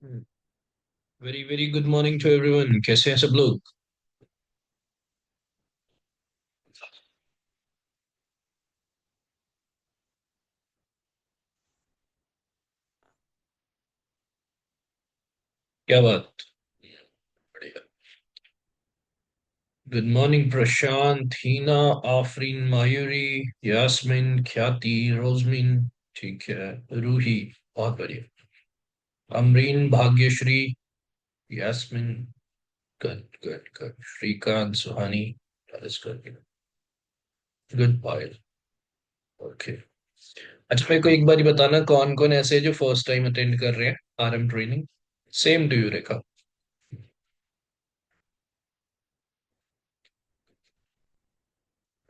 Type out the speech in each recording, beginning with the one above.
Very very good morning to everyone. कैसे हैं सब लोग? क्या बात। बढ़िया। Good morning Prashant, Heena, Afreen, Mayuri, Yasmin, Khyati, Rozmin. ठीक है। रूही। बहुत बढ़िया। Amreen, Bhagyashree, Yasmin. Good good good. Shrikant, Suhani. Good. Good Payal. Okay. अच्छा, मेरे को एक बार बताना कौन कौन ऐसे है जो फर्स्ट टाइम अटेंड कर रहे हैं RM training. Same to you Rekha.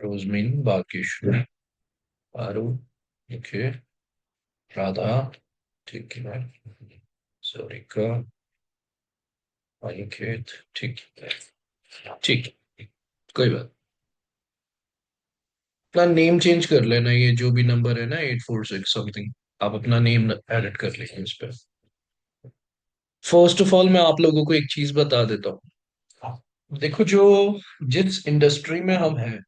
Rozmin, Bhagyashree, Aru. Okay. Radha. ठीक है। सरिका। अनिकेत। ठीक है। ठीक है। कोई बात। अपना नेम चेंज कर लेना, ये जो भी नंबर है ना 846 समथिंग। आप अपना नेम एडिट कर लीजिए इस पे। फर्स्ट ऑफ ऑल मैं आप लोगों को एक चीज बता देता हूँ। देखो, जो जिस इंडस्ट्री में हम हैं,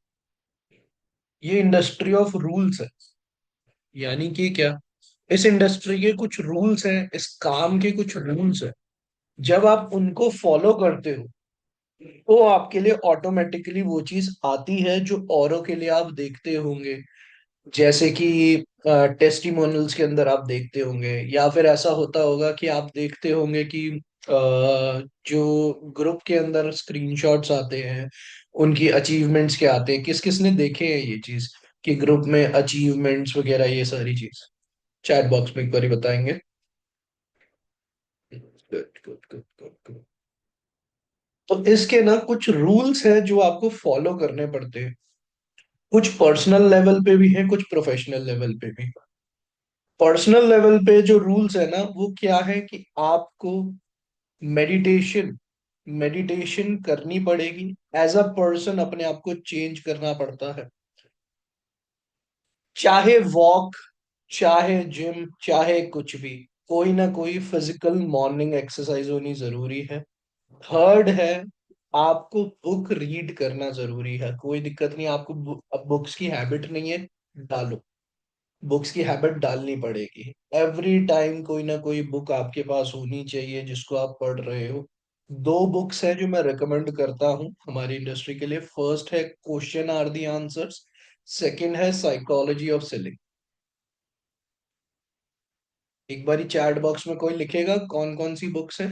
ये इंडस्ट्री ऑफ रूल्स है। यानी कि क्या, इस इंडस्ट्री के कुछ रूल्स हैं, इस काम के कुछ रूल्स हैं। जब आप उनको फॉलो करते हो तो आपके लिए ऑटोमेटिकली वो चीज आती है जो औरों के लिए आप देखते होंगे। जैसे कि टेस्टिमोनियल्स के अंदर आप देखते होंगे, या फिर ऐसा होता होगा कि आप देखते होंगे कि जो ग्रुप के अंदर स्क्रीनशॉट्स आते हैं, उनकी अचीवमेंट्स के आते हैं। किस किस ने देखे हैं ये चीज कि ग्रुप में अचीवमेंट्स वगैरह ये सारी चीज? चैट बॉक्स में एक बार बताएंगे। Good good good good good. तो इसके ना कुछ रूल्स हैं जो आपको फॉलो करने पड़ते हैं। कुछ पर्सनल लेवल पे भी है, कुछ प्रोफेशनल लेवल पे भी। पर्सनल लेवल पे जो रूल्स है ना, वो क्या है कि आपको मेडिटेशन मेडिटेशन करनी पड़ेगी। एज अ पर्सन अपने आप को चेंज करना पड़ता है। चाहे वॉक, चाहे जिम, चाहे कुछ भी, कोई ना कोई फिजिकल मॉर्निंग एक्सरसाइज होनी जरूरी है। थर्ड है, आपको बुक रीड करना जरूरी है। कोई दिक्कत नहीं, आपको अब बुक्स की हैबिट नहीं है, डालो। बुक्स की हैबिट डालनी पड़ेगी। एवरी टाइम कोई ना कोई बुक आपके पास होनी चाहिए जिसको आप पढ़ रहे हो। दो बुक्स हैं जो मैं रिकमेंड करता हूँ हमारी इंडस्ट्री के लिए। फर्स्ट है question are the answers. Second है साइकोलॉजी ऑफ सेलिंग। एक बारी चैट बॉक्स में कोई लिखेगा कौन कौन सी बुक्स है।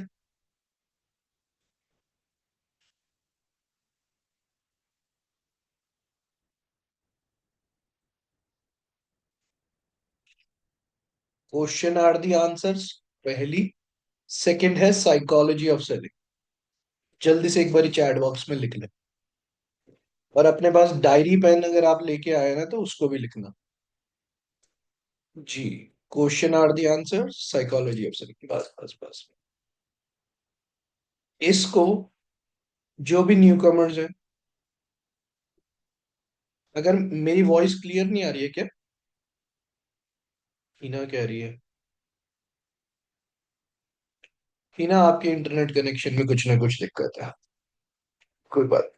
क्वेश्चन आर दी आंसर्स पहली। सेकंड है साइकोलॉजी ऑफ सेलिंग। जल्दी से एक बारी चैट बॉक्स में लिख ले। और अपने पास डायरी पेन अगर आप लेके आए ना तो उसको भी लिखना। जी। Question are the answer, psychology of selling. बस बस बस। इसको, जो भी न्यू कमर्स है, अगर मेरी वॉइस क्लियर नहीं आ रही है क्या? हिना कह रही है। हिना, आपके इंटरनेट कनेक्शन में कुछ ना कुछ दिक्कत है। कोई बात।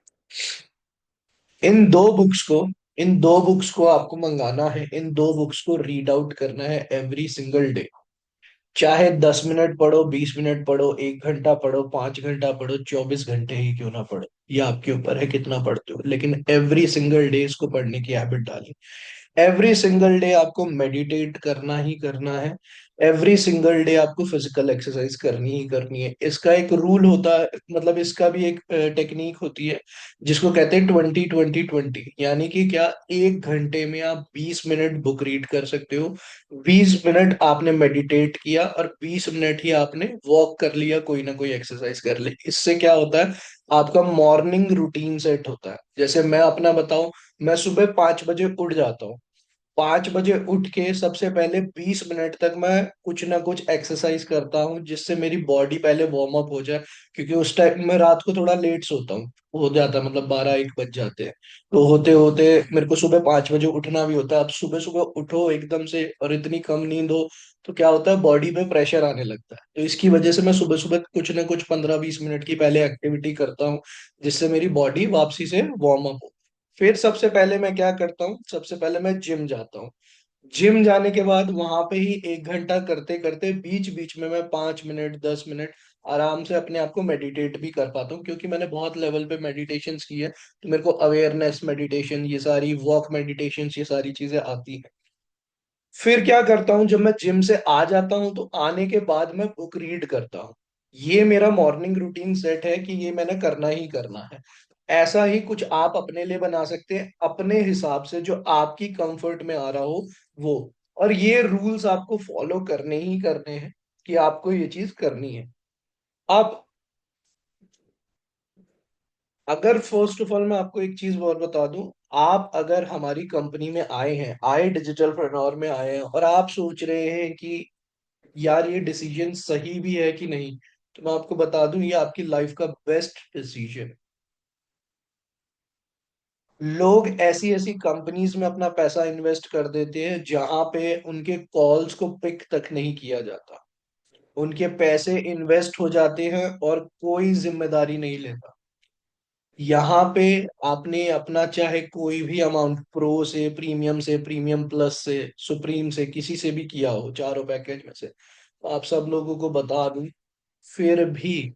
इन दो बुक्स को इन दो बुक्स को आपको मंगाना है। इन दो बुक्स को रीड आउट करना है एवरी सिंगल डे। चाहे 10 मिनट पढ़ो, 20 मिनट पढ़ो, 1 घंटा पढ़ो, 5 घंटा पढ़ो, 24 घंटे ही क्यों ना पढ़ो, ये आपके ऊपर है कितना पढ़ते हो, लेकिन एवरी सिंगल डे इसको पढ़ने की हैबिट डालें। एवरी सिंगल डे आपको मेडिटेट करना ही करना है। एवरी सिंगल डे आपको फिजिकल एक्सरसाइज करनी ही करनी है। इसका एक रूल होता है, मतलब इसका भी एक टेक्निक होती है जिसको कहते हैं 20-20-20। यानी कि क्या, 1 घंटे में आप 20 मिनट बुक रीड कर सकते हो, 20 मिनट आपने मेडिटेट किया, और 20 मिनट ही आपने वॉक कर लिया, कोई ना कोई एक्सरसाइज कर ली। इससे क्या होता है, आपका मॉर्निंग रूटीन सेट होता है। जैसे मैं अपना बताऊं, मैं सुबह 5 बजे उठ जाता हूँ। 5 बजे उठ के सबसे पहले 20 मिनट तक मैं कुछ ना कुछ एक्सरसाइज करता हूँ, जिससे मेरी बॉडी पहले वार्म अप हो जाए। क्योंकि उस टाइम मैं रात को थोड़ा लेट सोता हूँ, हो जाता है मतलब 12-1 बज जाते हैं। तो होते होते मेरे को सुबह 5 बजे उठना भी होता है। अब सुबह सुबह उठो एकदम से और इतनी कम नींद हो, तो क्या होता है, बॉडी पे प्रेशर आने लगता है। तो इसकी वजह से मैं सुबह सुबह कुछ ना कुछ 15-20 मिनट की पहले एक्टिविटी करता हूँ, जिससे मेरी बॉडी वापसी से वार्म अप हो। फिर सबसे पहले मैं क्या करता हूँ, सबसे पहले मैं जिम जाता हूँ। जिम जाने के बाद वहां पे ही 1 घंटा करते करते बीच बीच में मैं 5 मिनट 10 मिनट आराम से अपने आप को मेडिटेट भी कर पाता हूँ, क्योंकि मैंने बहुत लेवल पे मेडिटेशंस की है। तो मेरे को अवेयरनेस मेडिटेशन, ये सारी वॉक मेडिटेशन, ये सारी चीजें आती हैं। फिर क्या करता हूँ, जब मैं जिम से आ जाता हूँ तो आने के बाद मैं बुक रीड करता हूँ। ये मेरा मॉर्निंग रूटीन सेट है कि ये मैंने करना ही करना है। ऐसा ही कुछ आप अपने लिए बना सकते हैं अपने हिसाब से, जो आपकी कंफर्ट में आ रहा हो वो। और ये रूल्स आपको फॉलो करने ही करने हैं कि आपको ये चीज करनी है। आप, अगर फर्स्ट ऑफ ऑल मैं आपको एक चीज और बता दूं, आप अगर हमारी कंपनी में आए हैं, आए डिजिटल प्रेन्योर में आए हैं, और आप सोच रहे हैं कि यार ये डिसीजन सही भी है कि नहीं, तो मैं आपको बता दूं ये आपकी लाइफ का बेस्ट डिसीजन। लोग ऐसी ऐसी कंपनीज में अपना पैसा इन्वेस्ट कर देते हैं जहां पे उनके कॉल्स को पिक तक नहीं किया जाता। उनके पैसे इन्वेस्ट हो जाते हैं और कोई जिम्मेदारी नहीं लेता। यहाँ पे आपने अपना चाहे कोई भी अमाउंट, प्रो से, प्रीमियम से, प्रीमियम प्लस से, सुप्रीम से, किसी से भी किया हो, चारों पैकेज में से, तो आप सब लोगों को बता दूं, फिर भी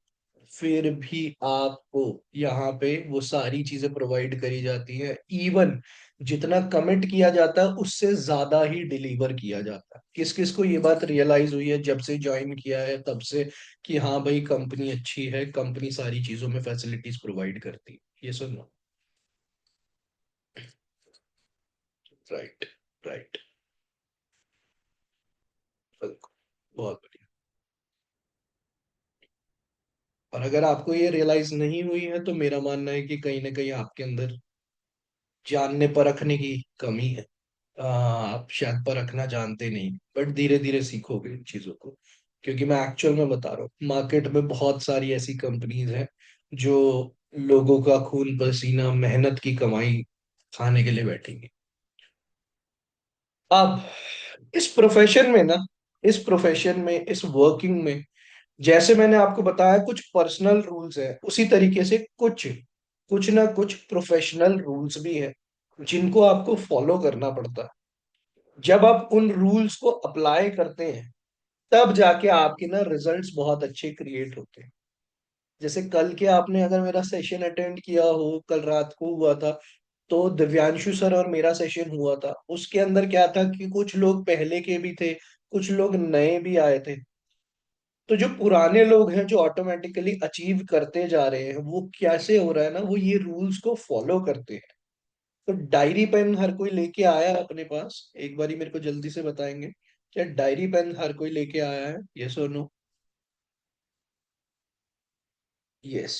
फिर भी आपको यहाँ पे वो सारी चीजें प्रोवाइड करी जाती है। इवन जितना कमिट किया जाता है उससे ज्यादा ही डिलीवर किया जाता है। किस किस को ये बात रियलाइज हुई है जब से ज्वाइन किया है तब से, कि हाँ भाई कंपनी अच्छी है, कंपनी सारी चीजों में फैसिलिटीज प्रोवाइड करती है। ये सुनो। राइट। राइट। बिल्कुल। बहुत बढ़िया। और अगर आपको ये रियलाइज नहीं हुई है तो मेरा मानना है कि कहीं ना कहीं आपके अंदर जानने परखने की कमी है। आप शायद परखना जानते नहीं, बट धीरे धीरे सीखोगे इन चीजों को। क्योंकि मैं एक्चुअल में बता रहा हूँ, मार्केट में बहुत सारी ऐसी कंपनीज हैं जो लोगों का खून पसीना मेहनत की कमाई खाने के लिए बैठेंगी। अब इस प्रोफेशन में ना, इस प्रोफेशन में, इस वर्किंग में, जैसे मैंने आपको बताया कुछ पर्सनल रूल्स हैं, उसी तरीके से कुछ कुछ ना कुछ प्रोफेशनल रूल्स भी हैं जिनको आपको फॉलो करना पड़ता है। जब आप उन रूल्स को अप्लाई करते हैं तब जाके आपके ना रिजल्ट्स बहुत अच्छे क्रिएट होते हैं। जैसे कल के आपने अगर मेरा सेशन अटेंड किया हो, कल रात को हुआ था, तो दिव्यांशु सर और मेरा सेशन हुआ था। उसके अंदर क्या था कि कुछ लोग पहले के भी थे, कुछ लोग नए भी आए थे। तो जो पुराने लोग हैं जो ऑटोमेटिकली अचीव करते जा रहे हैं, वो कैसे हो रहा है ना, वो ये रूल्स को फॉलो करते हैं। तो डायरी पेन हर कोई लेके आया है अपने पास? एक बारी मेरे को जल्दी से बताएंगे, क्या डायरी पेन हर कोई लेके आया है? यस और नो? यस।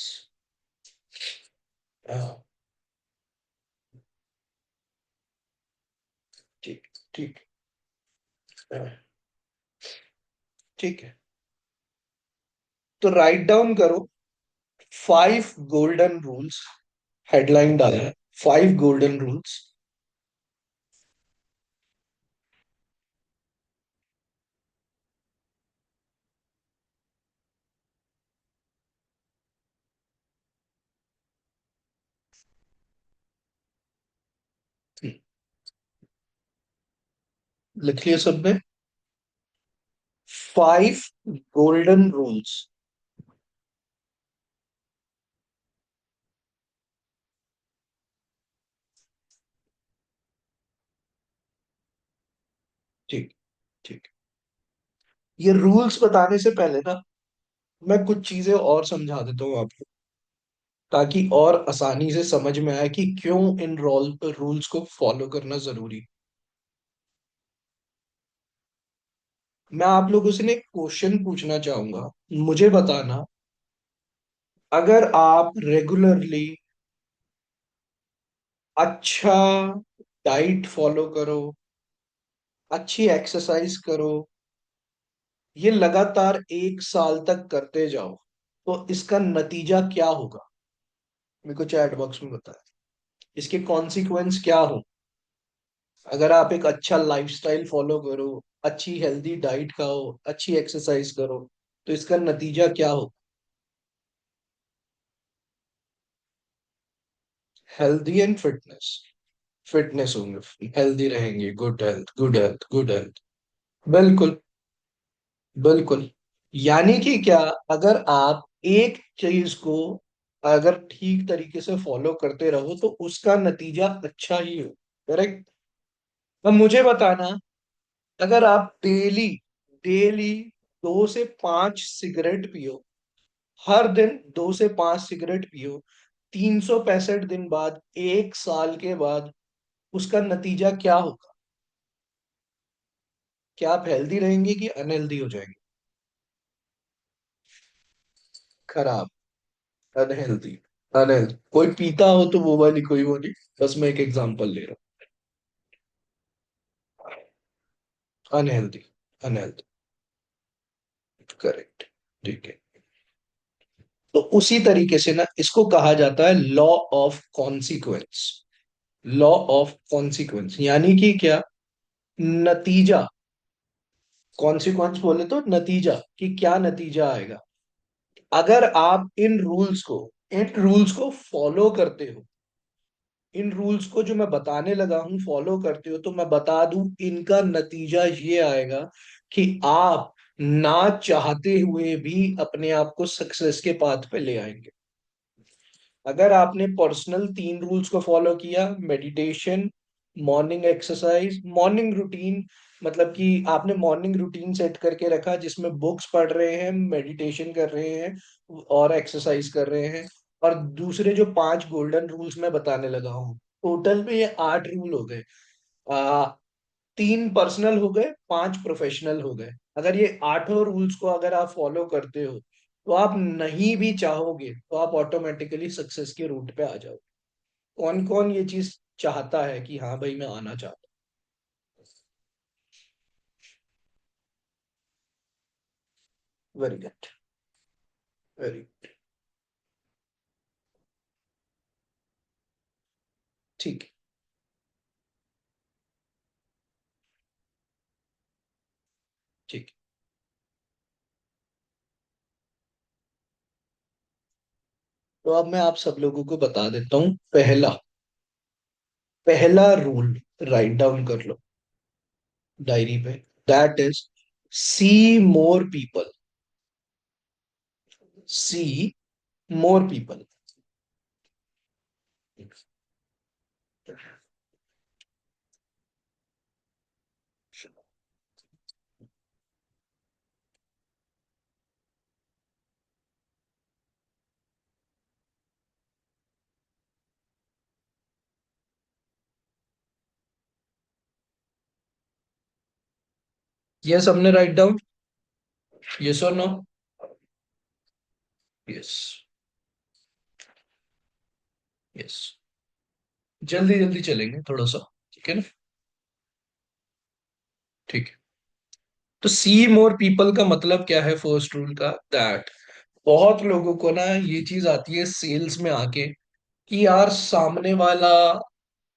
हाँ। ठीक। ठीक। हाँ, ठीक है। तो राइट डाउन करो 5 गोल्डन रूल्स। हेडलाइन डालना है, 5 गोल्डन रूल्स। लिख लिया सबने? 5 गोल्डन रूल्स। ठीक। ठीक। ये रूल्स बताने से पहले ना मैं कुछ चीजें और समझा देता हूँ आपको, ताकि और आसानी से समझ में आए कि क्यों इन रूल्स को फॉलो करना जरूरी। मैं आप लोगों से ना एक क्वेश्चन पूछना चाहूंगा, मुझे बताना। अगर आप रेगुलरली अच्छा डाइट फॉलो करो, अच्छी एक्सरसाइज करो, ये लगातार 1 साल तक करते जाओ, तो इसका नतीजा क्या होगा? मेरे को चैट बॉक्स में बताएं, इसके कॉन्सिक्वेंस क्या हो। अगर आप एक अच्छा लाइफस्टाइल फॉलो करो, अच्छी हेल्दी डाइट खाओ, अच्छी एक्सरसाइज करो, तो इसका नतीजा क्या हो? Healthy and fitness. फिटनेस होंगे, हेल्दी रहेंगे, good health, good health, good health. बिल्कुल, बिल्कुल। यानी कि क्या, अगर आप एक चीज को अगर ठीक तरीके से फॉलो करते रहो तो उसका नतीजा अच्छा ही हो। करेक्ट। अब मुझे बताना, अगर आप डेली डेली 2 से 5 सिगरेट पियो, हर दिन 2 से 5 सिगरेट पियो, 365 दिन बाद, 1 साल के बाद, उसका नतीजा क्या होगा? क्या आप हेल्दी रहेंगे कि अनहेल्दी हो जाएंगे? खराब। अनहेल्दी। अनहेल्दी। कोई पीता हो तो वो वाली कोई वो नहीं, बस मैं एक एग्जांपल ले रहा हूँ। अनहेल्दी। अनहेल्दी। करेक्ट। ठीक है। तो उसी तरीके से ना, इसको कहा जाता है law of consequence. Law of consequence यानी कि क्या, नतीजा। कॉन्सिक्वेंस बोले तो नतीजा, कि क्या नतीजा आएगा अगर आप इन रूल्स को फॉलो करते हो। इन रूल्स को जो मैं बताने लगा हूं फॉलो करते हो, तो मैं बता दूं इनका नतीजा ये आएगा कि आप ना चाहते हुए भी अपने आप को सक्सेस के पाथ पे ले आएंगे। अगर आपने पर्सनल 3 रूल्स को फॉलो किया, meditation, morning exercise, morning routine, मतलब कि आपने मॉर्निंग रूटीन सेट करके रखा जिसमें बुक्स पढ़ रहे हैं, मेडिटेशन कर रहे हैं और एक्सरसाइज कर रहे हैं, और दूसरे जो 5 गोल्डन रूल्स मैं बताने लगा हूँ, टोटल में ये 8 रूल हो गए। 3 पर्सनल हो गए, 5 प्रोफेशनल हो गए। अगर ये 8 रूल्स को अगर आप फॉलो करते हो, तो आप नहीं भी चाहोगे तो आप ऑटोमेटिकली सक्सेस के रूट पे आ जाओ। कौन कौन ये चीज चाहता है कि हाँ भाई मैं आना चाहता हूँ? Very good. वेरी। ठीक है। ठीक है। तो अब मैं आप सब लोगों को बता देता हूँ, पहला पहला रूल राइट डाउन कर लो डायरी पे। That is, see more people. See more people. ये सबने राइट डाउन? यस और नो? यस। यस। जल्दी जल्दी चलेंगे थोड़ा सा। ठीक है ना? ठीक है। तो सी मोर पीपल का मतलब क्या है फर्स्ट रूल का? दैट बहुत लोगों को ना ये चीज आती है सेल्स में आके, कि यार सामने वाला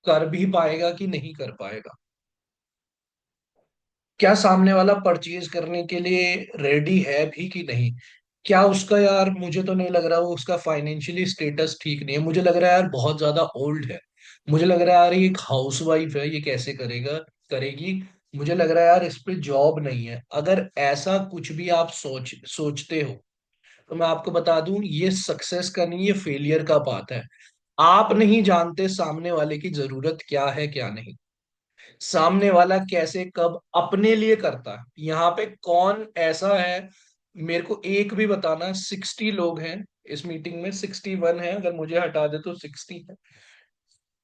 कर भी पाएगा कि नहीं कर पाएगा, क्या सामने वाला परचेज करने के लिए रेडी है भी कि नहीं, क्या उसका, यार मुझे तो नहीं लग रहा वो उसका फाइनेंशियली स्टेटस ठीक नहीं है, मुझे लग रहा है यार बहुत ज्यादा ओल्ड है, मुझे लग रहा है यार ये एक हाउसवाइफ है, ये कैसे करेगा, करेगी, मुझे लग रहा है यार इस पे जॉब नहीं है। अगर ऐसा कुछ भी आप सोचते हो, तो मैं आपको बता दूं ये सक्सेस का नहीं, ये फेलियर का बात है। आप नहीं जानते सामने वाले की जरूरत क्या है क्या नहीं, सामने वाला कैसे कब अपने लिए करता है। यहाँ पे कौन ऐसा है, मेरे को एक भी बताना। 60 लोग हैं इस मीटिंग में, 61 है, अगर मुझे हटा दे तो 60 है।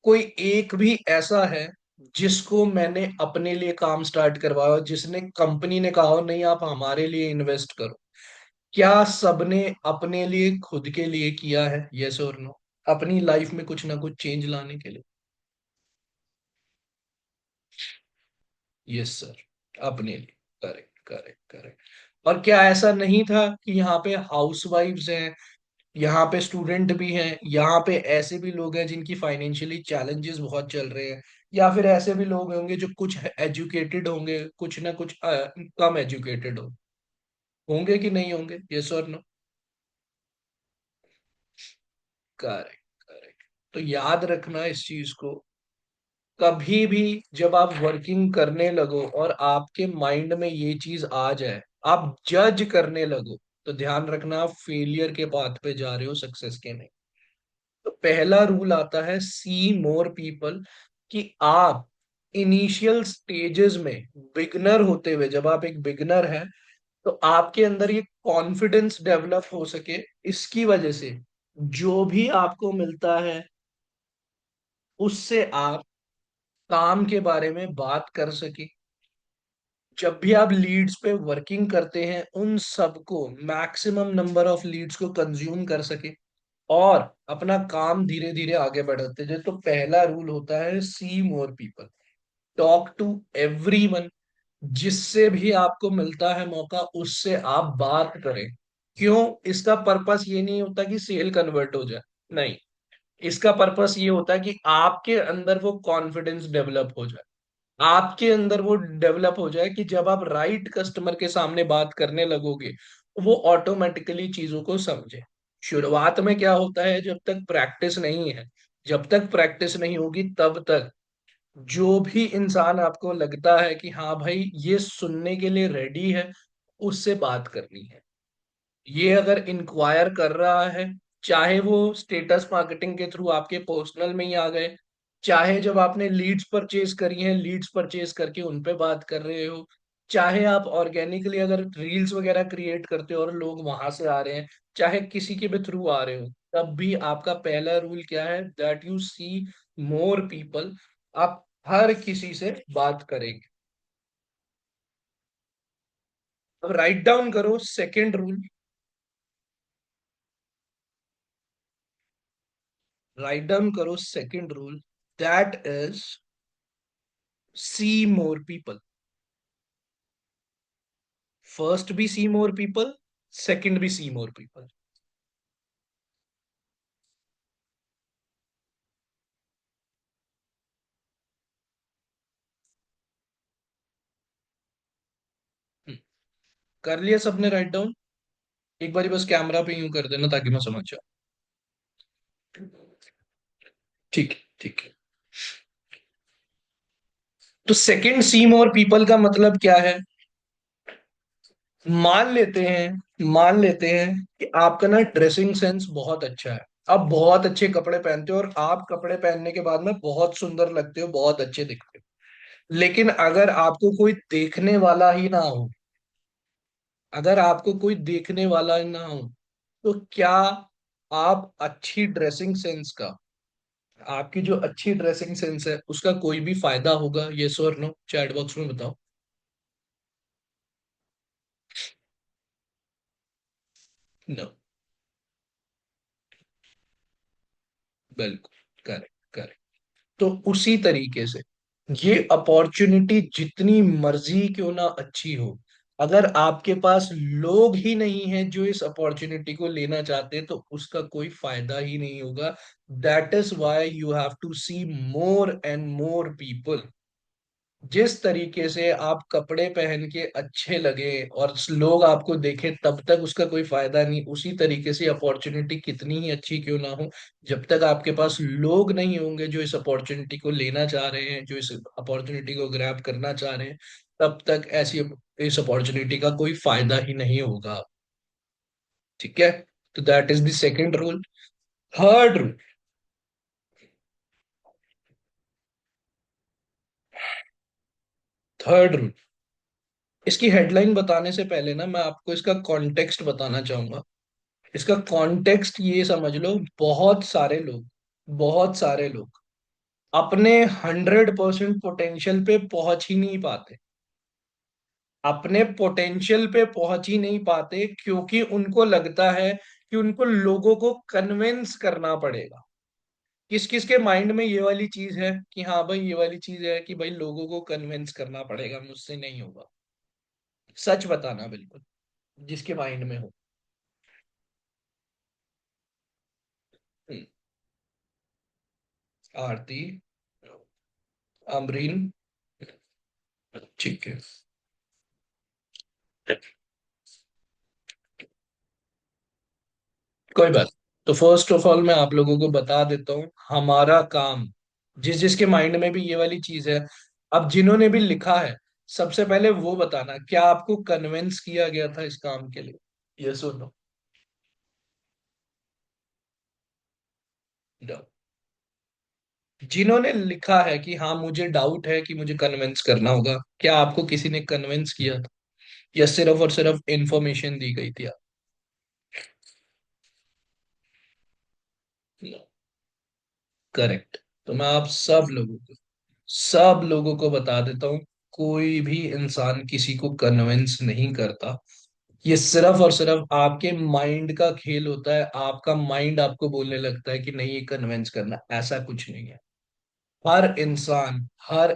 कोई एक भी ऐसा है जिसको मैंने अपने लिए काम स्टार्ट करवाया, जिसने कंपनी ने कहा हो नहीं आप हमारे लिए इन्वेस्ट करो? क्या सबने अपने लिए खुद के लिए किया है? यस और नो? अपनी लाइफ में कुछ ना कुछ चेंज लाने के लिए। यस सर, अपने लिए। Correct correct correct. और क्या ऐसा नहीं था कि यहाँ पे हाउस वाइफ्स हैं, यहाँ पे स्टूडेंट भी हैं, यहाँ पे ऐसे भी लोग हैं जिनकी फाइनेंशियली चैलेंजेस बहुत चल रहे हैं, या फिर ऐसे भी लोग होंगे जो कुछ एजुकेटेड होंगे, कुछ ना कुछ कम एजुकेटेड होंगे कि नहीं होंगे, यस और नो? Correct correct. तो याद रखना इस चीज को, कभी भी जब आप वर्किंग करने लगो और आपके माइंड में ये चीज आ जाए, आप जज करने लगो, तो ध्यान रखना आप फेलियर के पाथ पे जा रहे हो, सक्सेस के नहीं। तो पहला रूल आता है सी मोर पीपल, कि आप इनिशियल स्टेजेस में, बिगनर होते हुए, जब आप एक बिगनर है, तो आपके अंदर ये कॉन्फिडेंस डेवलप हो सके, इसकी वजह से जो भी आपको मिलता है उससे आप काम के बारे में बात कर सके। जब भी आप लीड्स पे वर्किंग करते हैं, उन सबको, मैक्सिमम नंबर ऑफ लीड्स को कंज्यूम कर सके और अपना काम धीरे धीरे आगे बढ़ाते जाए। तो पहला रूल होता है see more people, talk to everyone, जिससे भी आपको मिलता है मौका उससे आप बात करें। क्यों? इसका पर्पस ये नहीं होता कि सेल कन्वर्ट हो जाए, नहीं। इसका पर्पस ये होता है कि आपके अंदर वो कॉन्फिडेंस डेवलप हो जाए, आपके अंदर वो डेवलप हो जाए कि जब आप राइट कस्टमर के सामने बात करने लगोगे, वो ऑटोमेटिकली चीजों को समझे। शुरुआत में क्या होता है, जब तक प्रैक्टिस नहीं है, जब तक प्रैक्टिस नहीं होगी तब तक जो भी इंसान आपको लगता है कि हाँ भाई ये सुनने के लिए रेडी है, उससे बात करनी है। ये अगर इंक्वायर कर रहा है, चाहे वो स्टेटस मार्केटिंग के थ्रू आपके पर्सनल में ही आ गए, चाहे जब आपने लीड्स परचेज करी हैं, लीड्स परचेज करके उन पे बात कर रहे हो, चाहे आप ऑर्गेनिकली अगर रील्स वगैरह क्रिएट करते हो और लोग वहां से आ रहे हैं, चाहे किसी के भी थ्रू आ रहे हो, तब भी आपका पहला रूल क्या है, that you see more people, आप हर किसी से बात करेंगे। अब राइट डाउन करो सेकेंड रूल, राइट डाउन करो second rule, that is see more people. First भी सी मोर पीपल, सेकंड भी सी मोर पीपल। कर लिया सबने राइट डाउन? एक बारी बस कैमरा पे यूं कर देना ताकि मैं समझ जाऊं। ठीक है ठीक है। तो सेकंड सी मोर पीपल का मतलब क्या है? मान लेते हैं कि आपका ना ड्रेसिंग सेंस बहुत अच्छा है, आप बहुत अच्छे कपड़े पहनते हो और आप कपड़े पहनने के बाद में बहुत सुंदर लगते हो, बहुत अच्छे दिखते हो। लेकिन अगर आपको कोई देखने वाला ही ना हो, अगर आपको कोई देखने वाला ही ना हो, तो क्या आप अच्छी ड्रेसिंग सेंस का, आपकी जो अच्छी ड्रेसिंग सेंस है उसका कोई भी फायदा होगा, यस और नो? चैट बॉक्स में बताओ। नो। बिल्कुल करेक्ट करेक्ट। तो उसी तरीके से ये अपॉर्चुनिटी जितनी मर्जी क्यों ना अच्छी हो, अगर आपके पास लोग ही नहीं है जो इस अपॉर्चुनिटी को लेना चाहते हैं, तो उसका कोई फायदा ही नहीं होगा। That is why you have to see more and more people. जिस तरीके से आप कपड़े पहन के अच्छे लगे और लोग आपको देखें, तब तक उसका कोई फायदा नहीं, उसी तरीके से अपॉर्चुनिटी कितनी ही अच्छी क्यों ना हो, जब तक आपके पास लोग नहीं होंगे जो इस अपॉर्चुनिटी को लेना चाह रहे हैं, जो इस अपॉर्चुनिटी को ग्रैब करना चाह रहे हैं, तब तक ऐसी इस अपॉर्चुनिटी का कोई फायदा ही नहीं होगा। ठीक है? तो that is the second rule. Third rule, third rule, इसकी हेडलाइन बताने से पहले ना मैं आपको इसका कॉन्टेक्स्ट बताना चाहूंगा। इसका कॉन्टेक्स्ट ये समझ लो, बहुत सारे लोग अपने 100% पोटेंशियल पे पहुंच ही नहीं पाते, अपने पोटेंशियल पे पहुंच ही नहीं पाते, क्योंकि उनको लगता है कि उनको लोगों को कन्विंस करना पड़ेगा। किस किस के माइंड में ये वाली चीज है कि हाँ भाई, ये वाली चीज है कि भाई लोगों को कन्विंस करना पड़ेगा, मुझसे नहीं होगा? सच बताना बिल्कुल, जिसके माइंड में हो। हम्म, आरती, अमरीन, ठीक है। कोई बात। तो फर्स्ट ऑफ ऑल मैं आप लोगों को बता देता हूँ हमारा काम, जिस जिसके माइंड में भी ये वाली चीज है, अब जिन्होंने भी लिखा है, सबसे पहले वो बताना क्या आपको कन्विंस किया गया था इस काम के लिए? यस और नो? जिन्होंने लिखा है कि हाँ मुझे डाउट है कि मुझे कन्विंस करना होगा, क्या आपको किसी ने कन्विंस किया था, या सिर्फ और सिर्फ इंफॉर्मेशन दी गई थी? करेक्ट। तो मैं आप सब लोगों को बता देता हूँ, कोई भी इंसान किसी को कन्विंस नहीं करता। ये सिर्फ और सिर्फ आपके माइंड का खेल होता है, आपका माइंड आपको बोलने लगता है कि नहीं ये कन्विंस करना, ऐसा कुछ नहीं है। हर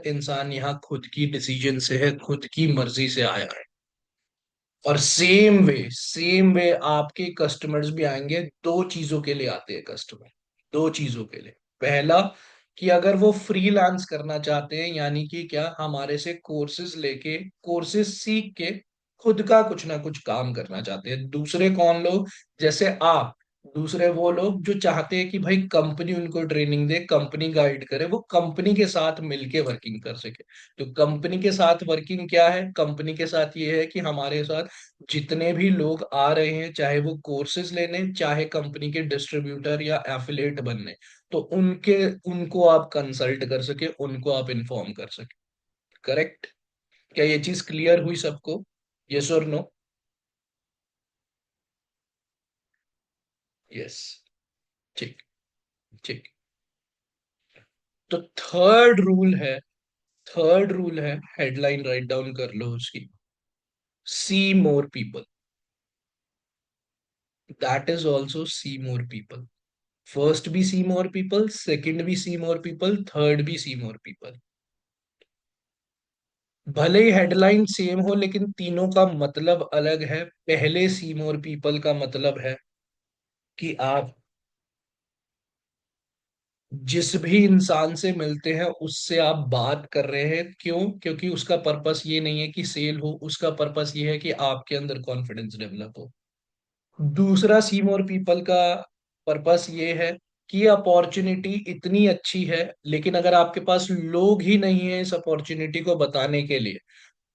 इंसान यहाँ खुद की डिसीजन से है, खुद की मर्जी से आया है। और सेम वे आपके कस्टमर्स भी आएंगे, दो चीजों के लिए आते हैं कस्टमर, दो चीजों के लिए। पहला, कि अगर वो फ्रीलांस करना चाहते हैं, यानी कि क्या, हमारे से कोर्सेज लेके, कोर्सेज सीख के खुद का कुछ ना कुछ काम करना चाहते हैं। दूसरे कौन लोग? जैसे आप। दूसरे वो लोग जो चाहते हैं कि भाई कंपनी उनको ट्रेनिंग दे, कंपनी गाइड करे, वो कंपनी के साथ मिलके वर्किंग कर सके। तो कंपनी के साथ वर्किंग क्या है? कंपनी के साथ ये है कि हमारे साथ जितने भी लोग आ रहे हैं, चाहे वो कोर्सेज लेने, चाहे कंपनी के डिस्ट्रीब्यूटर या एफिलिएट बनने, तो उनको आप कंसल्ट कर सके, उनको आप इन्फॉर्म कर सके। करेक्ट? क्या ये चीज क्लियर हुई सबको? यस और नो? यस। ठीक। ठीक। तो थर्ड रूल है, हेडलाइन राइट डाउन कर लो उसकी। See more people, that is also see more people. First भी सी मोर पीपल, सेकंड भी सी मोर पीपल, थर्ड भी सी मोर पीपल। भले ही हेडलाइन सेम हो, लेकिन तीनों का मतलब अलग है। पहले सी मोर पीपल का मतलब है कि आप जिस भी इंसान से मिलते हैं उससे आप बात कर रहे हैं, क्यों? क्योंकि उसका पर्पस ये नहीं है कि सेल हो, उसका पर्पस ये है कि आपके अंदर कॉन्फिडेंस डेवलप हो। दूसरा सी मोर पीपल का पर्पस ये है कि अपॉर्चुनिटी इतनी अच्छी है, लेकिन अगर आपके पास लोग ही नहीं है इस अपॉर्चुनिटी को बताने के लिए,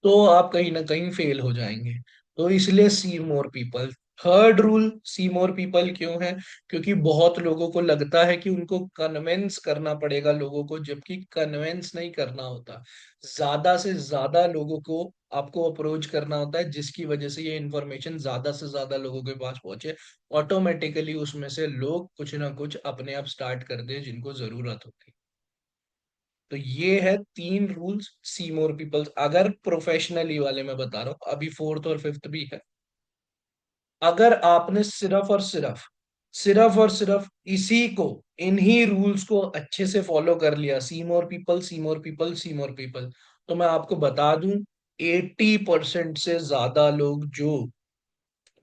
तो आप कहीं ना कहीं फेल हो जाएंगे। तो इसलिए सी मोर पीपल। थर्ड रूल सी मोर पीपल क्यों है? क्योंकि बहुत लोगों को लगता है कि उनको कन्विंस करना पड़ेगा लोगों को, जबकि कन्विंस नहीं करना होता। ज्यादा से ज्यादा लोगों को आपको अप्रोच करना होता है, जिसकी वजह से ये इंफॉर्मेशन ज्यादा से ज्यादा लोगों के पास पहुंचे। ऑटोमेटिकली उसमें से लोग कुछ ना कुछ अपने आप स्टार्ट कर दे जिनको जरूरत होती। तो ये है तीन रूल्स सी मोर पीपल्स, अगर प्रोफेशनली वाले मैं बता रहा हूँ। अभी फोर्थ और फिफ्थ भी है। अगर आपने सिर्फ और सिर्फ इसी को, इन्हीं रूल्स को अच्छे से फॉलो कर लिया, सी more people, see more people, see more people, तो मैं आपको बता दूं, 80% से ज्यादा लोग जो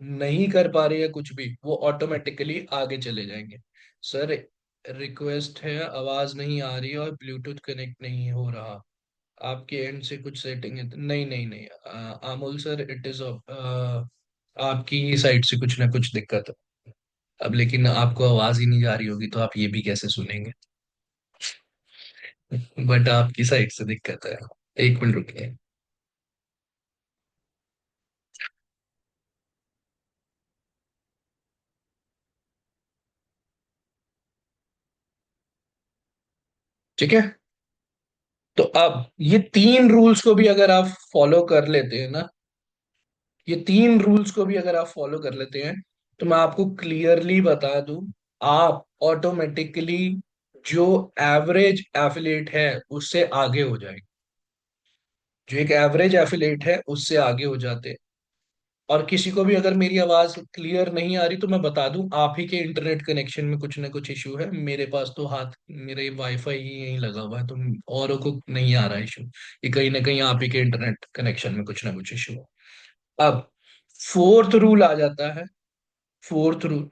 नहीं कर पा रहे हैं कुछ भी, वो ऑटोमेटिकली आगे चले जाएंगे। सर, रिक्वेस्ट है, आवाज नहीं आ रही है और ब्लूटूथ कनेक्ट नहीं हो रहा। आपके एंड से कुछ सेटिंग है? नहीं नहीं नहीं, अमोल सर, इट इज आपकी साइड से कुछ ना कुछ दिक्कत है। अब लेकिन आपको आवाज ही नहीं जा रही होगी तो आप ये भी कैसे सुनेंगे? बट आपकी साइड से दिक्कत है। एक मिनट रुकिए। ठीक है। तो अब ये तीन रूल्स को भी अगर आप फॉलो कर लेते हैं ना, ये तीन रूल्स को भी अगर आप फॉलो कर लेते हैं, तो मैं आपको क्लियरली बता दूं, आप ऑटोमेटिकली जो एवरेज एफिलिएट है उससे आगे हो जाएंगे। जो एक एवरेज एफिलिएट है उससे आगे हो जाते हैं। और किसी को भी अगर मेरी आवाज क्लियर नहीं आ रही तो मैं बता दूं, आप ही के इंटरनेट कनेक्शन में कुछ ना कुछ इशू है। मेरे पास तो हाथ, मेरे वाईफाई ही यहीं लगा हुआ है, तो औरों को नहीं आ रहा इशू। ये कहीं ना कहीं आप ही के इंटरनेट कनेक्शन में कुछ ना कुछ इशू है। अब फोर्थ रूल आ जाता है। फोर्थ रूल,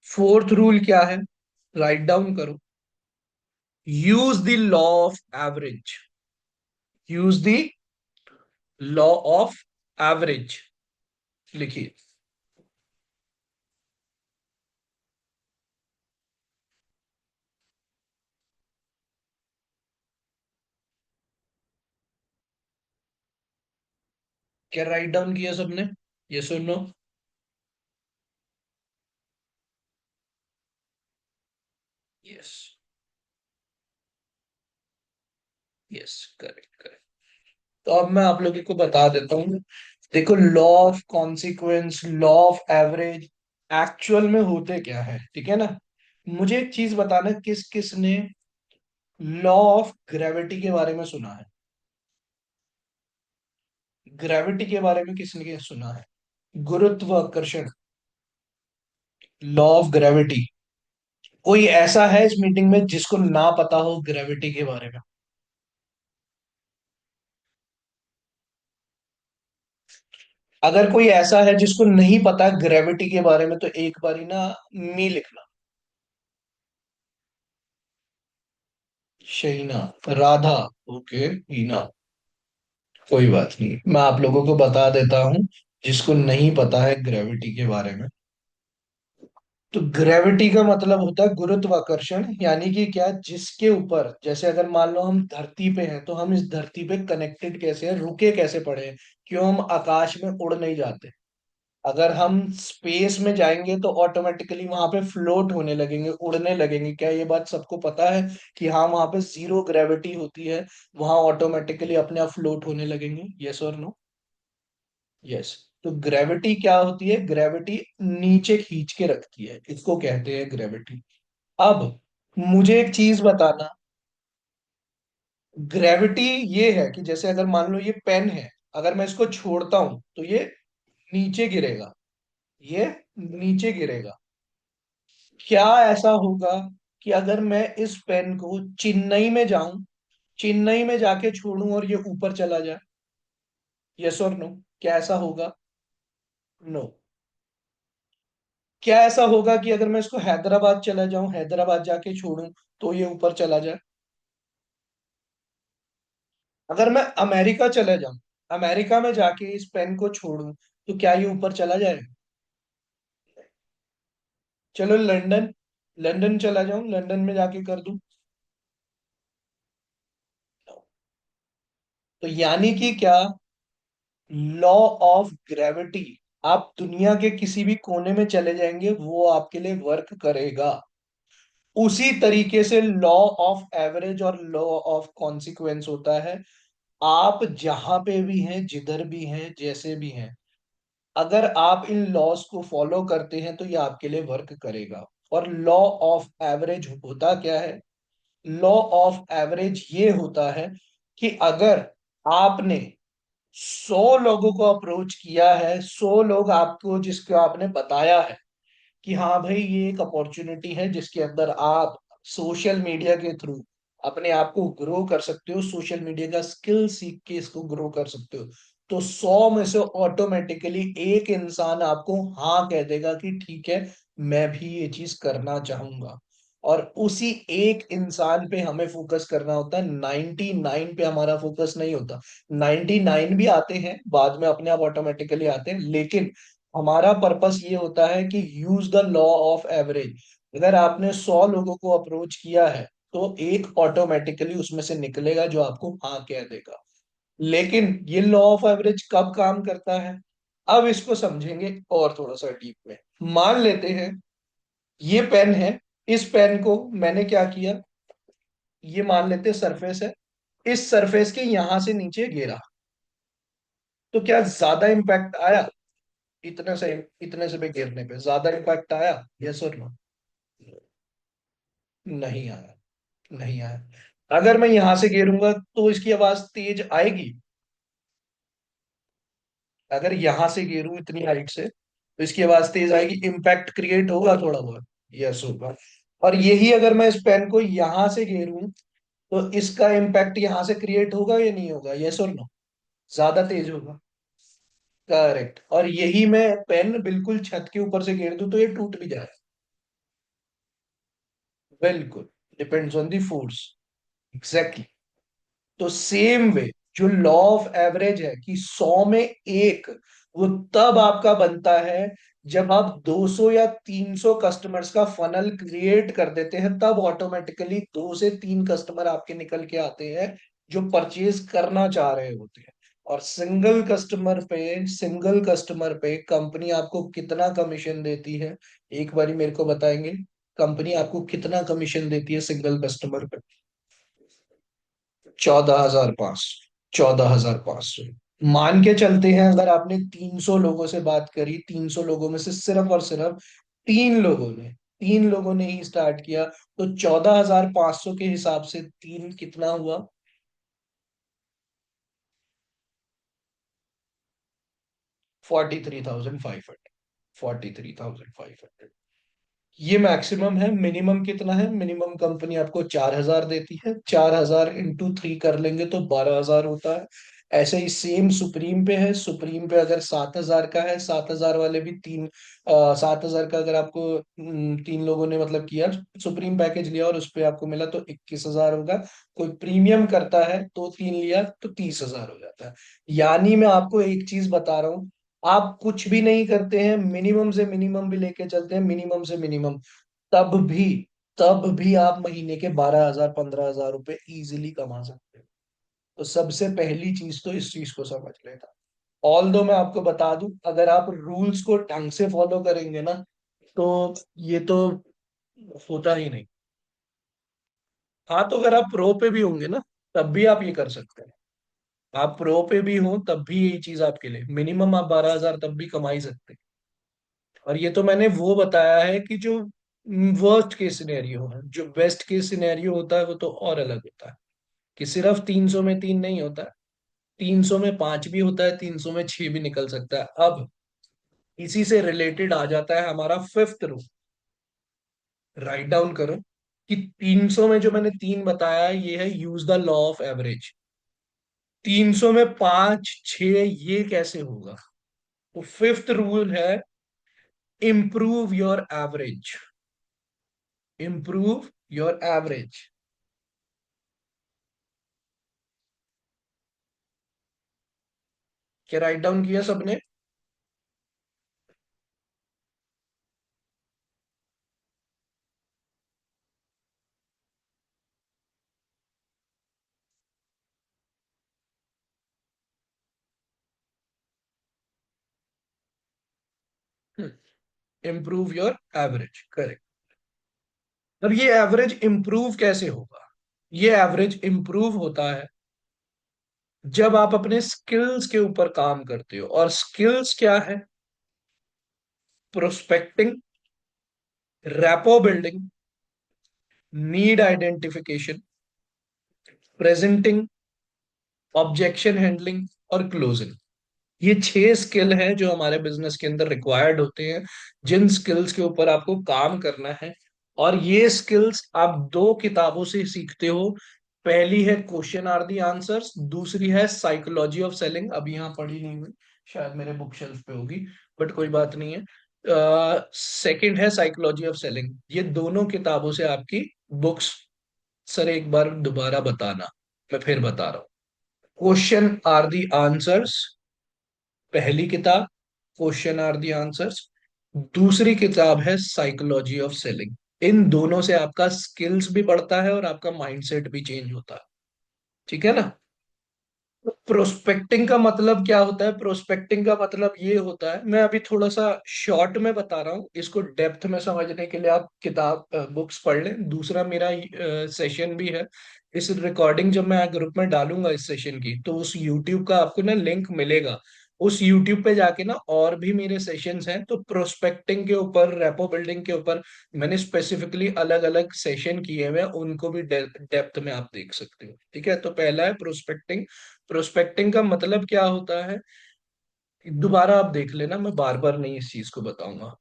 फोर्थ रूल क्या है? राइट डाउन करो। Use the law of average. Use the law of average. लिखिए। क्या राइट डाउन किया सबने? ये सुनो। Yes, yes, correct, correct. तो अब मैं आप लोगों को बता देता हूँ। देखो, law of consequence, law of average actual में होते क्या है, ठीक है ना? मुझे एक चीज बताना, किस किस ने लॉ ऑफ ग्रेविटी के बारे में सुना है? ग्रेविटी के बारे में किसने सुना है? गुरुत्वाकर्षण, लॉ ऑफ ग्रेविटी। कोई ऐसा है इस मीटिंग में जिसको ना पता हो ग्रेविटी के बारे में? अगर कोई ऐसा है जिसको नहीं पता ग्रेविटी के बारे में, तो एक बारी ना मी लिखना। शहीना, राधा, ओके, हीना, कोई बात नहीं, मैं आप लोगों को बता देता हूँ जिसको नहीं पता है ग्रेविटी के बारे में। तो ग्रेविटी का मतलब होता है गुरुत्वाकर्षण, यानी कि क्या, जिसके ऊपर, जैसे अगर मान लो हम धरती पे हैं, तो हम इस धरती पे कनेक्टेड कैसे हैं, रुके कैसे पड़े हैं? क्यों हम आकाश में उड़ नहीं जाते? अगर हम स्पेस में जाएंगे तो ऑटोमेटिकली वहां पे फ्लोट होने लगेंगे, उड़ने लगेंगे। क्या ये बात सबको पता है कि हाँ, वहां पे जीरो ग्रेविटी होती है, वहां ऑटोमेटिकली अपने आप फ्लोट होने लगेंगे? यस और नो? यस। तो ग्रेविटी क्या होती है? ग्रेविटी नीचे खींच के रखती है, इसको कहते हैं ग्रेविटी। अब मुझे एक चीज बताना। ग्रेविटी ये है कि जैसे अगर मान लो ये पेन है, अगर मैं इसको छोड़ता हूं तो ये नीचे गिरेगा, ये नीचे गिरेगा। क्या ऐसा होगा कि अगर मैं इस पेन को चेन्नई में जाऊं, चेन्नई में जाके छोड़ूं और ये ऊपर चला जाए? यस और नो? क्या ऐसा होगा? नो। क्या ऐसा होगा कि अगर मैं इसको हैदराबाद चला जाऊं, हैदराबाद जाके छोड़ूं, तो ये ऊपर चला जाए? अगर मैं अमेरिका चले जाऊं, अमेरिका में जाके इस पेन को छोड़ूं, तो क्या ये ऊपर चला जाएगा? चलो लंदन, लंदन चला जाऊं, लंदन में जाके कर दूं? तो यानी कि क्या, लॉ ऑफ ग्रेविटी, आप दुनिया के किसी भी कोने में चले जाएंगे वो आपके लिए वर्क करेगा। उसी तरीके से लॉ ऑफ एवरेज और लॉ ऑफ कॉन्सिक्वेंस होता है। आप जहां पे भी हैं, जिधर भी हैं, जैसे भी हैं, अगर आप इन लॉस को फॉलो करते हैं तो ये आपके लिए वर्क करेगा। और लॉ ऑफ एवरेज होता क्या है? लॉ ऑफ एवरेज ये होता है कि अगर आपने 100 लोगों को अप्रोच किया है, 100 लोग आपको, जिसको आपने बताया है कि हाँ भाई ये एक अपॉर्चुनिटी है जिसके अंदर आप सोशल मीडिया के थ्रू अपने आप को ग्रो कर सकते हो, सोशल मीडिया का स्किल सीख के इसको ग्रो कर सकते हो, तो 100 में से ऑटोमेटिकली एक इंसान आपको हाँ कह देगा कि ठीक है, मैं भी ये चीज करना चाहूंगा। और उसी एक इंसान पे हमें फोकस करना होता है, 99 पे हमारा फोकस नहीं होता। 99 भी आते हैं बाद में, अपने आप ऑटोमेटिकली आते हैं, लेकिन हमारा पर्पस ये होता है कि use the law of average. अगर आपने 100 लोगों को अप्रोच किया है, तो एक ऑटोमेटिकली उसमें से निकलेगा जो आपको हाँ कह देगा। लेकिन ये लॉ ऑफ एवरेज कब काम करता है, अब इसको समझेंगे और थोड़ा सा डीप में। मान लेते हैं ये पेन है, इस पेन को मैंने क्या किया, ये मान लेते सरफेस है, इस सरफेस के यहां से नीचे गिरा, तो क्या ज्यादा इंपैक्ट आया? इतने से, इतने से पे गिरने पे ज्यादा इम्पैक्ट आया? यस और नो? नहीं आया, नहीं आया। अगर मैं यहां से गिरूंगा तो इसकी आवाज तेज आएगी? अगर यहां से गिरूं इतनी हाइट से तो इसकी आवाज तेज आएगी, इम्पैक्ट क्रिएट होगा थोड़ा बहुत। यस होगा। और यही अगर मैं इस पेन को यहां से गिरूं तो इसका इम्पैक्ट यहां से क्रिएट होगा या नहीं होगा? यस और नो? ज्यादा तेज होगा। करेक्ट। और यही मैं पेन बिल्कुल छत के ऊपर से गिर दूं तो ये टूट भी जाए। बिल्कुल। Depends on the force. Exactly. तो सेम वे, जो लॉ ऑफ एवरेज है कि 100 में एक, वो तब आपका बनता है जब आप 200 या 300 कस्टमर्स का फनल क्रिएट कर देते हैं, तब ऑटोमेटिकली 2 से 3 कस्टमर आपके निकल के आते हैं जो परचेज करना चाह रहे होते हैं। और सिंगल कस्टमर पे कंपनी आपको कितना कमीशन देती है? एक बारी मेरे को बताएंगे, कंपनी आपको कितना कमीशन देती है सिंगल कस्टमर पे? 14,500। 14,500। मान के चलते हैं अगर आपने 300 लोगों से बात करी, 300 लोगों में से सिर्फ और सिर्फ 3 लोगों ने ही स्टार्ट किया, तो 14,500 के हिसाब से तीन कितना हुआ? 43,500। 43,500। ये मैक्सिमम है। मिनिमम कितना है? मिनिमम कंपनी आपको 4,000 देती है। 4,000 × 3 कर लेंगे तो 12,000 होता है। ऐसे ही सेम सुप्रीम पे है। सुप्रीम पे अगर 7,000 का है, 7,000 वाले भी तीन, 7,000 का अगर आपको 3 लोगों ने मतलब किया, सुप्रीम पैकेज लिया और उस पे आपको मिला तो 21,000 होगा। कोई प्रीमियम करता है तो 3 लिया तो 30,000 हो जाता है। यानी मैं आपको एक चीज बता रहा हूँ, आप कुछ भी नहीं करते हैं, मिनिमम से मिनिमम भी लेके चलते हैं, मिनिमम से मिनिमम, तब भी तब भी आप महीने के 12,000 15,000 रुपए इजीली कमा सकते हैं। तो सबसे पहली चीज तो इस चीज को समझ लेना। ऑल दो मैं आपको बता दूं, अगर आप रूल्स को ढंग से फॉलो करेंगे ना, तो ये तो होता ही नहीं। हाँ, तो अगर आप प्रो पे भी होंगे ना, तब भी आप ये कर सकते हैं। आप प्रो पे भी हो तब भी यही चीज आपके लिए, मिनिमम आप 12,000 तब भी कमा ही सकते हैं। और ये तो मैंने वो बताया है कि जो वर्स्ट केस सिनेरियो है। जो बेस्ट केस सिनेरियो होता है वो तो और अलग होता है, कि सिर्फ 300 में 3 नहीं होता है, 300 में 5 भी होता है, 300 में 6 भी निकल सकता है। अब इसी से रिलेटेड आ जाता है हमारा फिफ्थ रूल। राइट डाउन करो कि 300 में जो मैंने 3 बताया है, ये है use the law of average. 300 में 5 6 ये कैसे होगा? तो फिफ्थ रूल है, improve your average. Improve your average. क्या राइट डाउन किया सबने? Improve your average, correct. अब ये एवरेज इंप्रूव कैसे होगा? ये एवरेज इंप्रूव होता है जब आप अपने स्किल्स के ऊपर काम करते हो। और स्किल्स क्या है? Prospecting, rapport building, need identification, presenting, objection handling और क्लोजिंग। ये 6 स्किल हैं जो हमारे बिजनेस के अंदर रिक्वायर्ड होते हैं, जिन स्किल्स के ऊपर आपको काम करना है। और ये स्किल्स आप 2 किताबों से सीखते हो। पहली है क्वेश्चन आर दी आंसर्स, दूसरी है साइकोलॉजी ऑफ सेलिंग। अभी यहाँ पढ़ी नहीं हुई, शायद मेरे बुक शेल्फ पे होगी, बट कोई बात नहीं है। सेकंड है साइकोलॉजी ऑफ सेलिंग। ये दोनों किताबों से आपकी बुक्स, सर एक बार दोबारा बताना, मैं फिर बता रहा हूँ। क्वेश्चन आर दी आंसर्स पहली किताब, क्वेश्चन आर दी आंसर्स। दूसरी किताब है साइकोलॉजी ऑफ सेलिंग। इन दोनों से आपका स्किल्स भी बढ़ता है और आपका माइंडसेट भी चेंज होता है। ठीक है ना? प्रोस्पेक्टिंग का मतलब क्या होता है? प्रोस्पेक्टिंग का मतलब ये होता है, मैं अभी थोड़ा सा शॉर्ट में बता रहा हूँ, इसको डेप्थ में समझने के लिए आप किताब बुक्स पढ़ लें। दूसरा, मेरा सेशन भी है। इस रिकॉर्डिंग जब मैं ग्रुप में डालूंगा इस सेशन की, तो उस यूट्यूब का आपको ना लिंक मिलेगा। उस यूट्यूब पे जाके ना और भी मेरे सेशंस हैं, तो प्रोस्पेक्टिंग के ऊपर, रेपो बिल्डिंग के ऊपर मैंने स्पेसिफिकली अलग अलग सेशन किए हुए हैं, उनको भी डेप्थ में आप देख सकते हो। ठीक है, तो पहला है प्रोस्पेक्टिंग। प्रोस्पेक्टिंग का मतलब क्या होता है? दोबारा आप देख लेना, मैं बार बार नहीं इस चीज को बताऊंगा।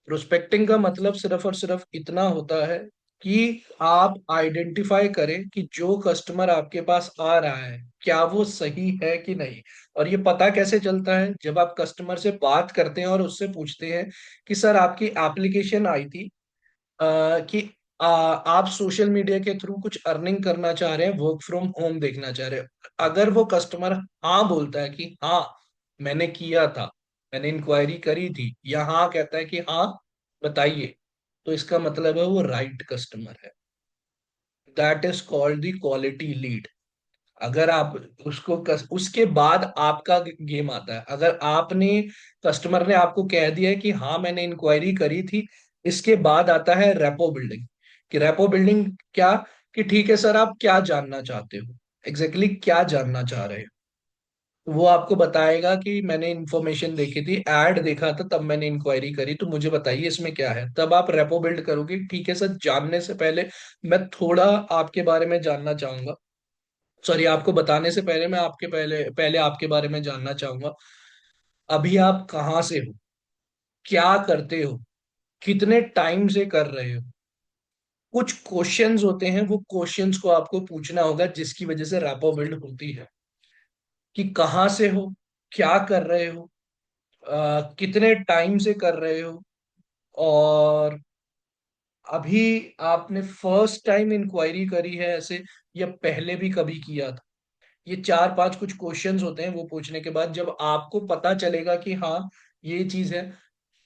प्रोस्पेक्टिंग का मतलब सिर्फ और सिर्फ इतना होता है कि आप आइडेंटिफाई करें कि जो कस्टमर आपके पास आ रहा है क्या वो सही है कि नहीं। और ये पता कैसे चलता है, जब आप कस्टमर से बात करते हैं और उससे पूछते हैं कि सर आपकी एप्लीकेशन आई थी कि आप सोशल मीडिया के थ्रू कुछ अर्निंग करना चाह रहे हैं, वर्क फ्रॉम होम देखना चाह रहे हैं। अगर वो कस्टमर हाँ बोलता है कि हाँ मैंने किया था, मैंने इंक्वायरी करी थी, या हाँ कहता है कि हाँ बताइए, तो इसका मतलब है वो राइट कस्टमर है। That is called the quality lead. अगर आप उसके बाद आपका गेम आता है। अगर आपने कस्टमर ने आपको कह दिया है कि हाँ मैंने इंक्वायरी करी थी, इसके बाद आता है रेपो बिल्डिंग। कि रेपो बिल्डिंग क्या, कि ठीक है सर आप क्या जानना चाहते हो, एग्जैक्टली क्या जानना चाह रहे हो। वो आपको बताएगा कि मैंने इन्फॉर्मेशन देखी थी, ऐड देखा था, तब मैंने इंक्वायरी करी, तो मुझे बताइए इसमें क्या है। तब आप रेपो बिल्ड करोगे। ठीक है सर, जानने से पहले मैं थोड़ा आपके बारे में जानना चाहूंगा। सॉरी, आपको बताने से पहले मैं आपके पहले पहले आपके बारे में जानना चाहूंगा। अभी आप कहाँ से हो, क्या करते हो, कितने टाइम से कर रहे हो। कुछ क्वेश्चंस होते हैं, वो क्वेश्चंस को आपको पूछना होगा, जिसकी वजह से रैपो बिल्ड होती है। कि कहाँ से हो, क्या कर रहे हो, कितने टाइम से कर रहे हो, और अभी आपने फर्स्ट टाइम इंक्वायरी करी है ऐसे, या पहले भी कभी किया था। ये चार पांच कुछ क्वेश्चंस होते हैं। वो पूछने के बाद जब आपको पता चलेगा कि हाँ ये चीज है,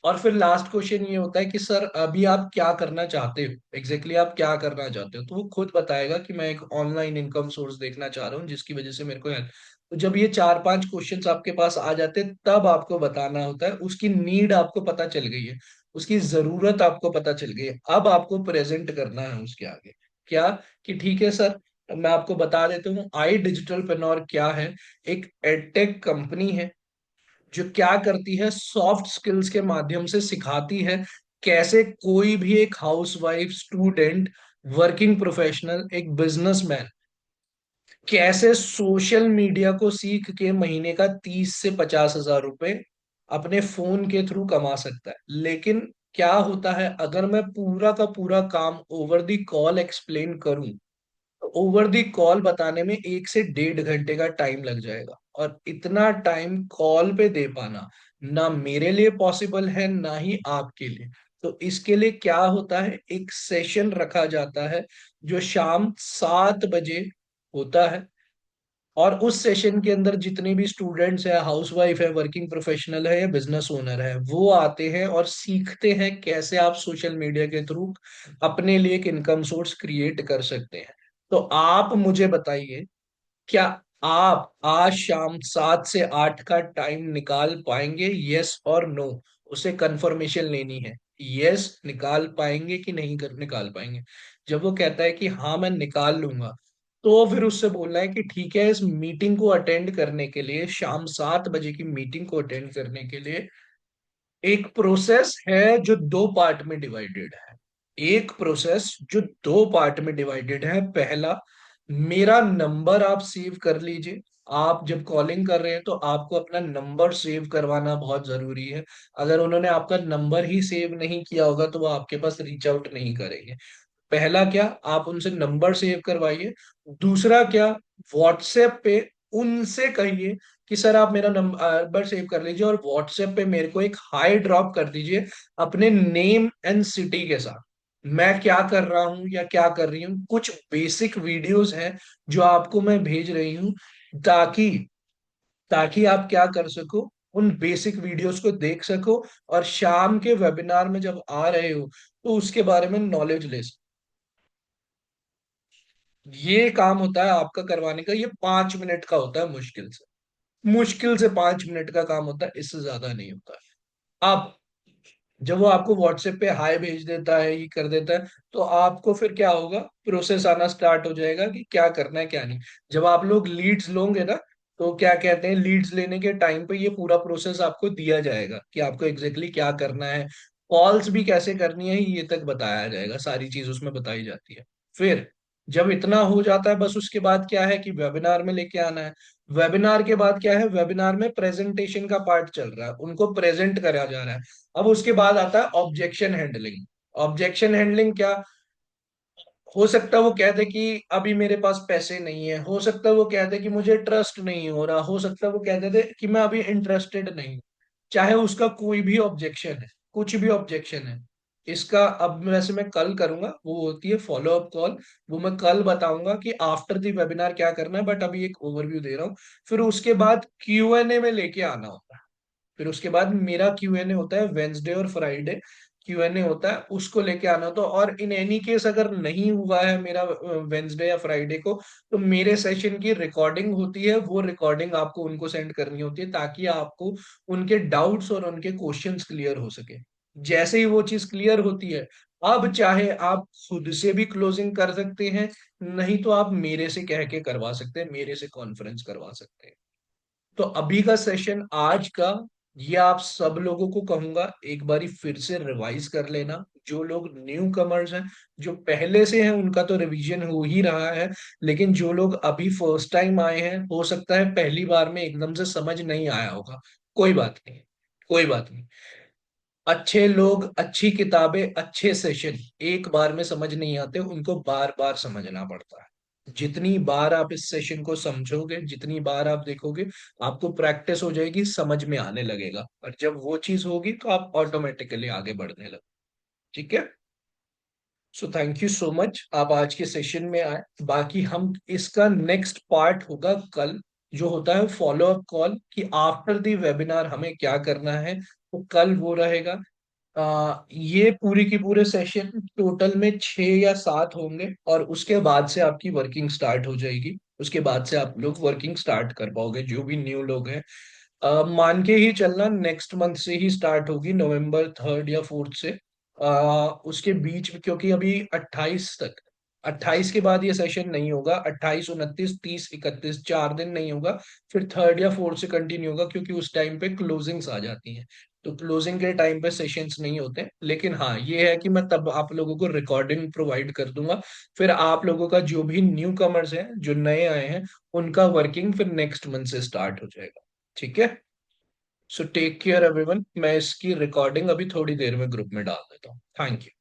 और फिर लास्ट क्वेश्चन ये होता है कि सर अभी आप क्या करना चाहते हो, एग्जैक्टली आप क्या करना चाहते हो। तो वो खुद बताएगा कि मैं एक ऑनलाइन इनकम सोर्स देखना चाह रहा हूँ, जिसकी वजह से मेरे को हेल्प। तो जब ये चार पांच क्वेश्चंस आपके पास आ जाते हैं, तब आपको बताना होता है। उसकी नीड आपको पता चल गई है, उसकी जरूरत आपको पता चल गई है, अब आपको प्रेजेंट करना है उसके आगे। क्या, कि ठीक है सर, मैं आपको बता देता हूँ आई डिजिटल पेनोर क्या है। एक एडटेक कंपनी है जो क्या करती है, सॉफ्ट स्किल्स के माध्यम से सिखाती है कैसे कोई भी एक हाउसवाइफ, स्टूडेंट, वर्किंग प्रोफेशनल, एक बिजनेसमैन कैसे सोशल मीडिया को सीख के महीने का 30 से 50 हजार रुपए अपने फोन के थ्रू कमा सकता है। लेकिन क्या होता है, अगर मैं पूरा का पूरा काम ओवर द कॉल एक्सप्लेन करूं, ओवर दी कॉल बताने में 1 से 1.5 घंटे का टाइम लग जाएगा। और इतना टाइम कॉल पे दे पाना ना मेरे लिए पॉसिबल है, ना ही आपके लिए। तो इसके लिए क्या होता है, एक सेशन रखा जाता है जो शाम 7 बजे होता है। और उस सेशन के अंदर जितने भी स्टूडेंट्स है, हाउसवाइफ है, वर्किंग प्रोफेशनल है, या बिजनेस ओनर है, वो आते हैं और सीखते हैं कैसे आप सोशल मीडिया के थ्रू अपने लिए एक इनकम सोर्स क्रिएट कर सकते हैं। तो आप मुझे बताइए, क्या आप आज शाम 7 से 8 का टाइम निकाल पाएंगे, यस और नो। उसे कंफर्मेशन लेनी है, यस निकाल पाएंगे कि नहीं कर निकाल पाएंगे। जब वो कहता है कि हाँ मैं निकाल लूंगा, तो फिर उससे बोलना है कि ठीक है, इस मीटिंग को अटेंड करने के लिए, शाम 7 बजे की मीटिंग को अटेंड करने के लिए एक प्रोसेस है जो 2 पार्ट में डिवाइडेड है। एक प्रोसेस जो 2 पार्ट में डिवाइडेड है। पहला, मेरा नंबर आप सेव कर लीजिए। आप जब कॉलिंग कर रहे हैं तो आपको अपना नंबर सेव करवाना बहुत जरूरी है। अगर उन्होंने आपका नंबर ही सेव नहीं किया होगा तो वो आपके पास रीच आउट नहीं करेंगे। पहला क्या, आप उनसे नंबर सेव करवाइए। दूसरा क्या, व्हाट्सएप पे उनसे कहिए कि सर आप मेरा नंबर सेव कर लीजिए और व्हाट्सएप पे मेरे को एक हाई ड्रॉप कर दीजिए अपने नेम एंड सिटी के साथ। मैं क्या कर रहा हूँ या क्या कर रही हूँ, कुछ बेसिक वीडियोस हैं जो आपको मैं भेज रही हूँ, ताकि ताकि आप क्या कर सको, उन बेसिक वीडियोस को देख सको, और शाम के वेबिनार में जब आ रहे हो तो उसके बारे में नॉलेज ले सको। ये काम होता है आपका करवाने का। ये 5 मिनट का होता है, मुश्किल से 5 मिनट का काम होता है, इससे ज्यादा नहीं होता है। अब जब वो आपको व्हाट्सएप पे हाय भेज देता है, ये कर देता है, तो आपको फिर क्या होगा, प्रोसेस आना स्टार्ट हो जाएगा कि क्या करना है क्या नहीं। जब आप लोग लीड्स लोगे ना, तो क्या कहते हैं, लीड्स लेने के टाइम पे ये पूरा प्रोसेस आपको दिया जाएगा कि आपको एग्जैक्टली क्या करना है, कॉल्स भी कैसे करनी है, ये तक बताया जाएगा, सारी चीज उसमें बताई जाती है। फिर जब इतना हो जाता है, बस उसके बाद क्या है कि वेबिनार में लेके आना है। वेबिनार के बाद क्या है, वेबिनार में प्रेजेंटेशन का पार्ट चल रहा है, उनको प्रेजेंट करा जा रहा है। अब उसके बाद आता है ऑब्जेक्शन हैंडलिंग। ऑब्जेक्शन हैंडलिंग क्या, हो सकता है वो कह दे कि अभी मेरे पास पैसे नहीं है, हो सकता है वो कह दे कि मुझे ट्रस्ट नहीं हो रहा, हो सकता है वो कह दे कि मैं अभी इंटरेस्टेड नहीं हूं। चाहे उसका कोई भी ऑब्जेक्शन है, कुछ भी ऑब्जेक्शन है, इसका अब वैसे मैं कल करूंगा, वो होती है फॉलो अप कॉल। वो मैं कल बताऊंगा कि आफ्टर द वेबिनार क्या करना है, बट अभी एक ओवरव्यू दे रहा हूँ। फिर उसके बाद Q&A में लेके आना होता है। फिर उसके बाद मेरा Q&A होता है वेंसडे और फ्राइडे, Q&A होता है, उसको लेके आना। तो और इन एनी केस अगर नहीं हुआ है मेरा वेंसडे या फ्राइडे को, तो मेरे सेशन की रिकॉर्डिंग होती है, वो रिकॉर्डिंग आपको उनको सेंड करनी होती है, ताकि आपको उनके डाउट्स और उनके क्वेश्चंस क्लियर हो सके। जैसे ही वो चीज क्लियर होती है, अब चाहे आप खुद से भी क्लोजिंग कर सकते हैं, नहीं तो आप मेरे से कह के करवा सकते हैं, मेरे से कॉन्फ्रेंस करवा सकते हैं। तो अभी का सेशन आज का, ये आप सब लोगों को कहूंगा एक बारी फिर से रिवाइज कर लेना। जो लोग न्यू कमर्स हैं, जो पहले से हैं, उनका तो रिवीजन हो ही रहा है। लेकिन जो लोग अभी फर्स्ट टाइम आए हैं, हो सकता है पहली बार में एकदम से समझ नहीं आया होगा। कोई बात नहीं, कोई बात नहीं। अच्छे लोग, अच्छी किताबें, अच्छे सेशन एक बार में समझ नहीं आते, उनको बार बार समझना पड़ता है। जितनी बार आप इस सेशन को समझोगे, जितनी बार आप देखोगे, आपको प्रैक्टिस हो जाएगी, समझ में आने लगेगा, और जब वो चीज होगी तो आप ऑटोमेटिकली आगे बढ़ने लगो। ठीक है। So thank you so much, आप आज के सेशन में आए। बाकी हम इसका नेक्स्ट पार्ट होगा कल, जो होता है फॉलो अप कॉल, कि आफ्टर द वेबिनार हमें क्या करना है, तो कल वो रहेगा। ये पूरी की पूरे सेशन टोटल में 6 या 7 होंगे, और उसके बाद से आपकी वर्किंग स्टार्ट हो जाएगी। उसके बाद से आप लोग वर्किंग स्टार्ट कर पाओगे, जो भी न्यू लोग हैं। मान के ही चलना, नेक्स्ट मंथ से ही स्टार्ट होगी, नवंबर 3 या 4 से। उसके बीच में, क्योंकि अभी 28 तक, 28 के बाद ये सेशन नहीं होगा, 28, 29, 30, 31 4 दिन नहीं होगा। फिर 3 या 4 से कंटिन्यू होगा, क्योंकि उस टाइम पे क्लोजिंग्स आ जाती हैं। तो क्लोजिंग के टाइम पे सेशंस नहीं होते, लेकिन हाँ ये है कि मैं तब आप लोगों को रिकॉर्डिंग प्रोवाइड कर दूंगा। फिर आप लोगों का जो भी न्यू कमर्स हैं, जो नए आए हैं, उनका वर्किंग फिर नेक्स्ट मंथ से स्टार्ट हो जाएगा। ठीक है। सो टेक केयर एवरीवन, मैं इसकी रिकॉर्डिंग अभी थोड़ी देर में ग्रुप में डाल देता हूँ। Thank you.